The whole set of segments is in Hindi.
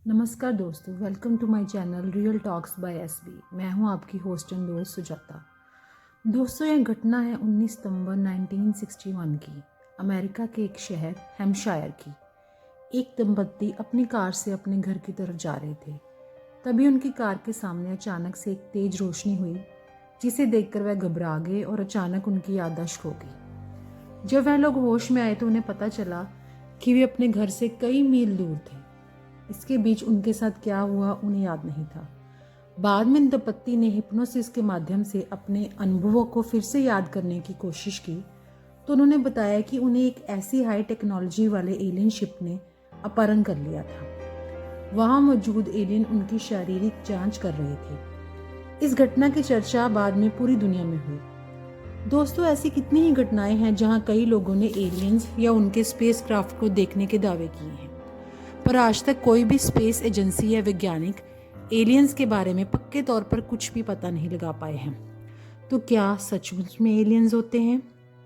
नमस्कार दोस्तों, welcome to my channel real talks by SB. मैं हूं आपकी होस्ट एंड दोस्त सुजाता। दोस्तों, यह घटना है 19 सितंबर 1961 की, अमेरिका के एक शहर हैम्पशायर की। एक दंपत्ति अपनी कार से अपने घर की तरफ जा रहे थे। तभी उनकी कार के सामने अचानक से एक तेज रोशनी हुई, जिसे देखकर वह घबरा गए और अचानक उनकी याददाश्त खो गई। जब वह लोग होश में आए तो उन्हें पता चला कि वे अपने घर से कई मील दूर थे। इसके बीच उनके साथ क्या हुआ उन्हें याद नहीं था। बाद में दंपत्ति ने हिप्नोसिस के माध्यम से अपने अनुभवों को फिर से याद करने की कोशिश की तो उन्होंने बताया कि उन्हें एक ऐसी हाई टेक्नोलॉजी वाले एलियन शिप ने अपहरण कर लिया था। वहां मौजूद एलियन उनकी शारीरिक जांच कर रहे थे। इस घटना की चर्चा बाद में पूरी दुनिया में हुई। दोस्तों, ऐसी कितनी ही घटनाएं हैं जहां कई लोगों ने एलियंस या उनके स्पेसक्राफ्ट को देखने के दावे किए हैं, पर आज तक कोई भी स्पेस एजेंसी या वैज्ञानिक एलियंस के बारे में पक्के तौर पर कुछ भी पता नहीं लगा पाए हैं। तो क्या सचमुच में एलियंस होते हैं?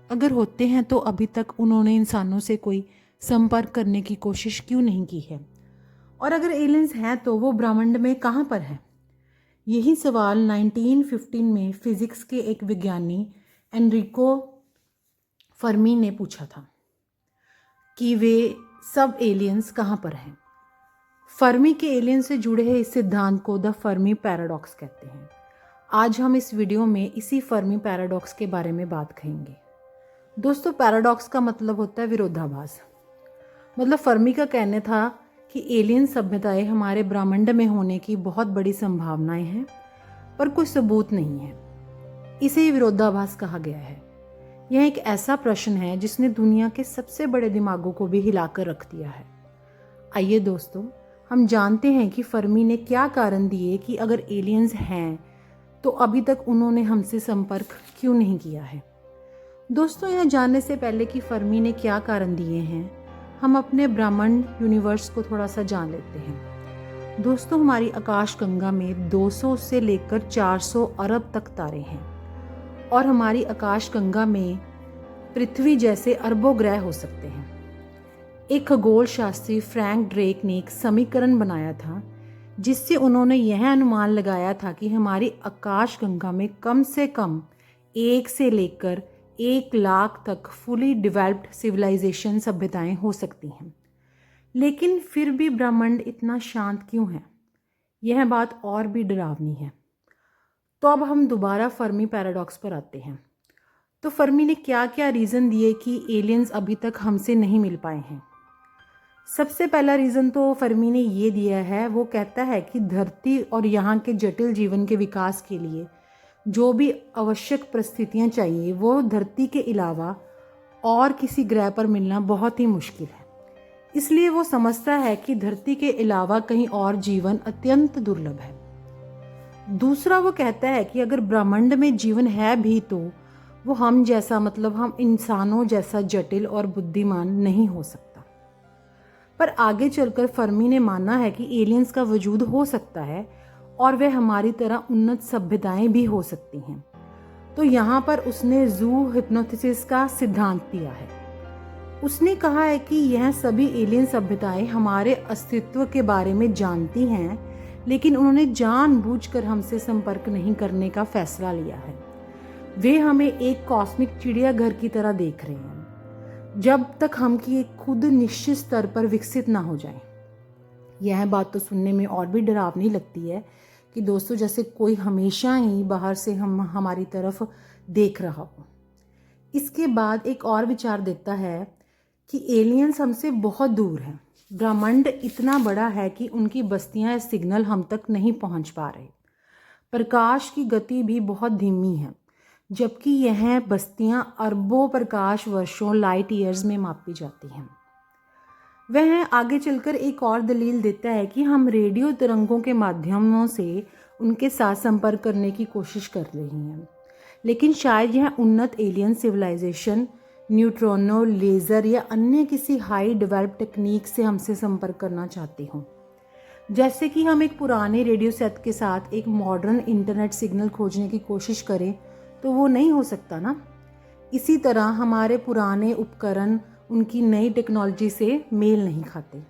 अगर होते हैं तो अभी तक उन्होंने इंसानों से कोई संपर्क करने की कोशिश क्यों नहीं की है? और अगर एलियंस हैं तो वो ब्रह्मांड में कहाँ पर है? यही सवाल 1915 में फिजिक्स के एक विज्ञानी एनरिको फर्मी ने पूछा था कि वे सब एलियंस कहाँ पर हैं। फर्मी के एलियन से जुड़े हैं इस सिद्धांत को द फर्मी पैराडॉक्स कहते हैं। आज हम इस वीडियो में इसी फर्मी पैराडॉक्स के बारे में बात करेंगे। दोस्तों, पैराडॉक्स का मतलब होता है विरोधाभास। मतलब फर्मी का कहना था कि एलियन सभ्यताएं हमारे ब्रह्मांड में होने की बहुत बड़ी संभावनाएं हैं, पर कोई सबूत नहीं है। इसे ही विरोधाभास कहा गया है। यह एक ऐसा प्रश्न है जिसने दुनिया के सबसे बड़े दिमागों को भी हिलाकर रख दिया है। आइए दोस्तों, हम जानते हैं कि फर्मी ने क्या कारण दिए कि अगर एलियंस हैं तो अभी तक उन्होंने हमसे संपर्क क्यों नहीं किया है। दोस्तों, यह जानने से पहले कि फर्मी ने क्या कारण दिए हैं, हम अपने ब्रह्मांड यूनिवर्स को थोड़ा सा जान लेते हैं। दोस्तों, हमारी आकाश गंगा में 200 से लेकर 400 अरब तक तारे हैं और हमारी आकाश गंगा में पृथ्वी जैसे अरबों ग्रह हो सकते हैं। एक खगोल शास्त्री फ्रैंक ड्रेक ने एक समीकरण बनाया था जिससे उन्होंने यह अनुमान लगाया था कि हमारी आकाश गंगा में कम से कम 1 से लेकर 1 लाख तक फुली डेवलप्ड सिविलाइजेशन सभ्यताएं हो सकती हैं। लेकिन फिर भी ब्रह्मांड इतना शांत क्यों है? यह बात और भी डरावनी है। तो अब हम दोबारा फर्मी पैराडॉक्स पर आते हैं। तो फर्मी ने क्या क्या रीज़न दिए कि एलियंस अभी तक हमसे नहीं मिल पाए हैं। सबसे पहला रीज़न तो फर्मी ने ये दिया है, वो कहता है कि धरती और यहाँ के जटिल जीवन के विकास के लिए जो भी आवश्यक परिस्थितियाँ चाहिए वो धरती के अलावा और किसी ग्रह पर मिलना बहुत ही मुश्किल है। इसलिए वो समझता है कि धरती के अलावा कहीं और जीवन अत्यंत दुर्लभ है। दूसरा, वो कहता है कि अगर ब्रह्मांड में जीवन है भी तो वो हम जैसा, मतलब हम इंसानों जैसा जटिल और बुद्धिमान नहीं हो सकता। पर आगे चलकर फर्मी ने माना है कि एलियंस का वजूद हो सकता है और वे हमारी तरह उन्नत सभ्यताएं भी हो सकती हैं। तो यहाँ पर उसने जू हिप्नोसिस का सिद्धांत दिया है। उसने कहा है कि यह सभी एलियन सभ्यताएं हमारे अस्तित्व के बारे में जानती हैं, लेकिन उन्होंने जानबूझकर हमसे संपर्क नहीं करने का फैसला लिया है। वे हमें एक कॉस्मिक चिड़ियाघर की तरह देख रहे हैं जब तक हम की खुद निश्चित स्तर पर विकसित ना हो जाए। यह बात तो सुनने में और भी डरावनी लगती है कि दोस्तों, जैसे कोई हमेशा ही बाहर से हमारी तरफ देख रहा हो। इसके बाद एक और विचार देता है कि एलियंस हमसे बहुत दूर हैं। ब्रह्मांड इतना बड़ा है कि उनकी बस्तियां सिग्नल हम तक नहीं पहुंच पा रहे। प्रकाश की गति भी बहुत धीमी है, जबकि यह बस्तियां अरबों प्रकाश वर्षों लाइट ईयर्स में मापी जाती हैं। वह आगे चलकर एक और दलील देता है कि हम रेडियो तरंगों के माध्यमों से उनके साथ संपर्क करने की कोशिश कर रही हैं, लेकिन शायद यह उन्नत एलियन सिविलाइजेशन न्यूट्रॉनो, लेज़र या अन्य किसी हाई डेवलप्ड टेक्निक से हमसे संपर्क करना चाहती हों। जैसे कि हम एक पुराने रेडियो सेट के साथ एक मॉडर्न इंटरनेट सिग्नल खोजने की कोशिश करें तो वो नहीं हो सकता ना। इसी तरह हमारे पुराने उपकरण उनकी नई टेक्नोलॉजी से मेल नहीं खाते।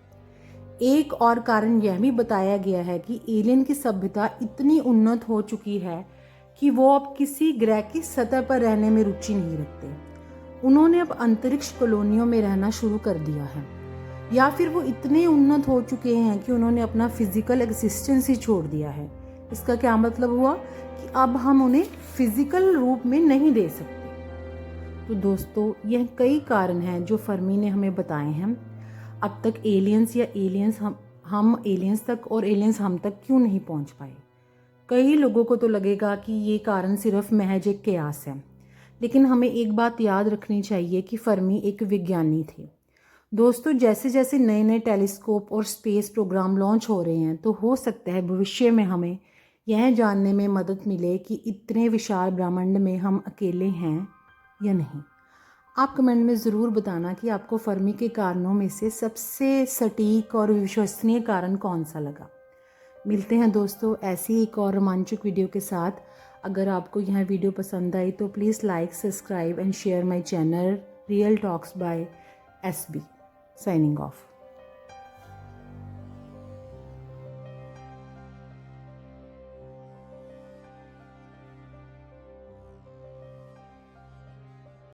एक और कारण यह भी बताया गया है कि एलियन की सभ्यता इतनी उन्नत हो चुकी है कि वो अब किसी ग्रह की सतह पर रहने में रुचि नहीं रखते। उन्होंने अब अंतरिक्ष कॉलोनियों में रहना शुरू कर दिया है, या फिर वो इतने उन्नत हो चुके हैं कि उन्होंने अपना फिजिकल एग्जिस्टेंस ही छोड़ दिया है। इसका क्या मतलब हुआ कि अब हम उन्हें फिजिकल रूप में नहीं दे सकते। तो दोस्तों, यह कई कारण हैं जो फर्मी ने हमें बताए हैं। अब तक एलियंस या एलियंस हम एलियंस तक और एलियंस हम तक क्यों नहीं पहुंच पाए। कई लोगों को तो लगेगा कि ये कारण सिर्फ महज एक कयास है, लेकिन हमें एक बात याद रखनी चाहिए कि फर्मी एक विज्ञानी थे। दोस्तों, जैसे जैसे नए नए टेलीस्कोप और स्पेस प्रोग्राम लॉन्च हो रहे हैं, तो हो सकता है भविष्य में हमें यह जानने में मदद मिले कि इतने विशाल ब्रह्मांड में हम अकेले हैं या नहीं। आप कमेंट में ज़रूर बताना कि आपको फर्मी के कारणों में से सबसे सटीक और विश्वसनीय कारण कौन सा लगा। मिलते हैं दोस्तों ऐसी एक और रोमांचक वीडियो के साथ। अगर आपको यह वीडियो पसंद आई तो please like, subscribe and share my channel real talks by SB. Signing off.